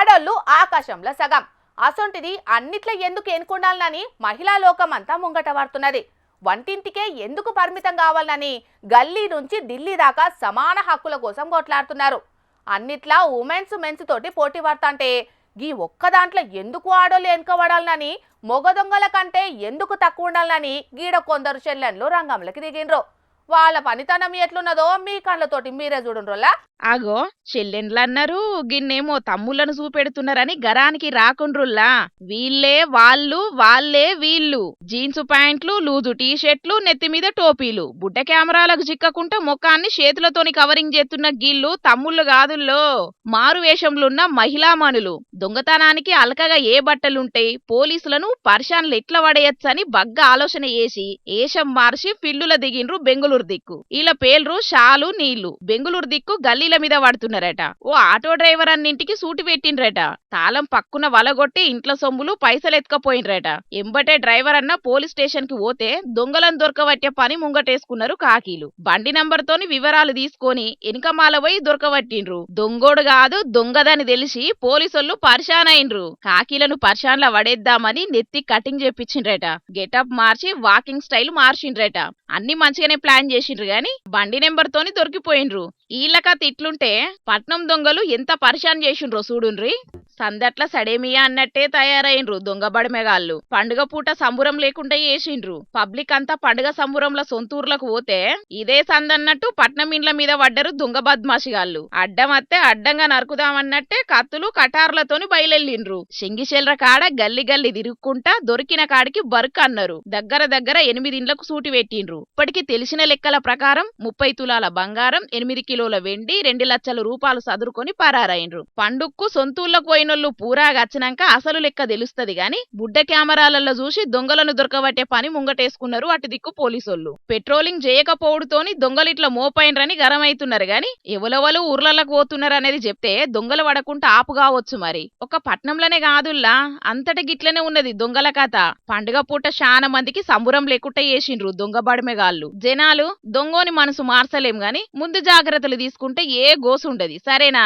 ఆడోళ్ళు ఆకాశంలో సగం అసొంటిది అన్నిట్ల ఎందుకు ఎన్నుకుండాలని మహిళా లోకం అంతా ముంగట పడుతున్నది. వంటింటికే ఎందుకు పరిమితం కావాలని గల్లీ నుంచి ఢిల్లీ దాకా సమాన హక్కుల కోసం కొట్లాడుతున్నారు. అన్నిట్లా ఉమెన్స్ మెన్స్ తోటి పోటీ పడతాంటే గీ ఒక్క దాంట్లో ఎందుకు ఆడోళ్ళు ఎన్నుకోబడాలని, మొగ దొంగల కంటే ఎందుకు తక్కువ ఉండాలని గీడ కొందరు చెల్లెన్లు రంగంలోకి దిగిండ్రు. వాళ్ళ పనితనం ఎట్లున్నదో మీ కళ్ళతోటి మీరే చూడుండ్రోలా. ఆగో చెల్లెండ్లన్నారు, గిన్నేమో తమ్ముళ్లను చూపెడుతున్నారని గరానికి రాకుండ్రుల్లా. వీళ్ళే వాళ్ళు, వాళ్ళే వీళ్ళు. జీన్స్ ప్యాంట్లు, లూజు టీషర్ట్లు, నెత్తిమీద టోపీలు, బుడ్డ కెమెరాలకు చిక్కకుంటే ముఖాన్ని చేతులతోని కవరింగ్ చేస్తున్న గిళ్ళు తమ్ముళ్ళు కాదుల్లో, మారు వేషంలున్న మహిళామణులు. దొంగతనానికి అలకగా ఏ బట్టలుంటాయి, పోలీసులను పరిశాన్లు ఎట్లా పడేయచ్చని బగ్గా ఆలోచన చేసి ఏషం మార్చి ఫిల్లుల దిగిండ్రు బెంగుళూరు దిక్కు. వీళ్ళ పేర్లు షాలు నీళ్లు. బెంగుళూరు దిక్కు గల్లీల మీద పడుతున్నారట. ఓ ఆటో డ్రైవర్ అన్నింటికి సూటి పెట్టిండ్రట. తాళం పక్కున వలగొట్టి ఇంట్లో సొమ్ములు పైసలు ఎత్తుకపోయినరట. ఎంబటే డ్రైవర్ అన్న పోలీస్ స్టేషన్ కి పోతే దొంగలను దొరకబట్టే పని ముంగటేసుకున్నారు కాకీలు. బండి నంబర్ తోని వివరాలు తీసుకొని ఎనకమాల పోయి దొరకబట్టిండ్రు. దొంగోడు కాదు దొంగదని తెలిసి పోలీసులు పరిశాన్ అయిండ్రు. కాకీలను పరిశాన్ల వడేద్దామని నెత్తి కటింగ్ చేపించిండ్రట. గెటప్ మార్చి వాకింగ్ స్టైల్ మార్చిండ్రట. అన్ని మంచిగానే ప్లాన్ చేసిండ్రు గాని బండి నెంబర్ తోని దొరికిపోయిండ్రు. ఈళ్ళక తిట్లుంటే పట్నం దొంగలు ఎంత పరిశాన్ చేసిండ్రో చూడుండ్రి. సందట్ల సడేమియా అన్నట్టే తయారైండ్రు దొంగ బడిమెగాళ్ళు. పండుగ పూట సంబురం లేకుండా చేసిండ్రు. పబ్లిక్ అంతా పండుగ సంబురంల సొంతూర్లకు పోతే ఇదే సందన్నట్టు పట్నం ఇండ్ల మీద పడ్డరు దొంగ బద్మాషిగాళ్ళు. అడ్డమత్తే అడ్డంగా నరుకుదామన్నట్టే కత్తులు కటార్లతోని బయలెళ్ళిండ్రు. శంగిశెల్ర కాడ గల్లి గల్లి తిరుక్కుంటా దొరికిన కాడికి బర్క్ అన్నారు. దగ్గర 8 ఇండ్లకు సూటి పెట్టిండ్రు. ఇప్పటికి తెలిసిన లెక్కల ప్రకారం 30 తులాల బంగారం, 8 కిలోల వెండి, 2 లక్షల రూపాయలు సదురుకొని పరారైండ్రు. పండుక్కు సొంతూళ్లకు పోయినోళ్ళు పూరాగా వచ్చినాక అసలు లెక్క తెలుస్తది గాని బుడ్డ కెమెరాలలో చూసి దొంగలను దొరకబట్టే పని ముంగటేసుకున్నారు అటు దిక్కు పోలీసోళ్ళు. పెట్రోలింగ్ చేయకపోవడంతోని దొంగలిట్లా మోపైండ్రని గరమైతున్నారు గాని ఎవలెవలు ఊర్లలకు పోతున్నారు అనేది చెప్తే దొంగలు పడకుండా ఆపు కావచ్చు. మరి ఒక పట్నంలోనే కాదుల్లా, అంతటి గిట్లనే ఉన్నది దొంగల కథ. పండుగ పూట చాలా మందికి సంబురం లేకుండా చేసిండ్రు దొంగ బడిమెగాళ్ళు. జనాలు దొంగోని మనసు మార్చలేం గాని ముందు జాగ్రత్తలు తీసుకుంటే ఏ గోసు ఉండదు. సరేనా?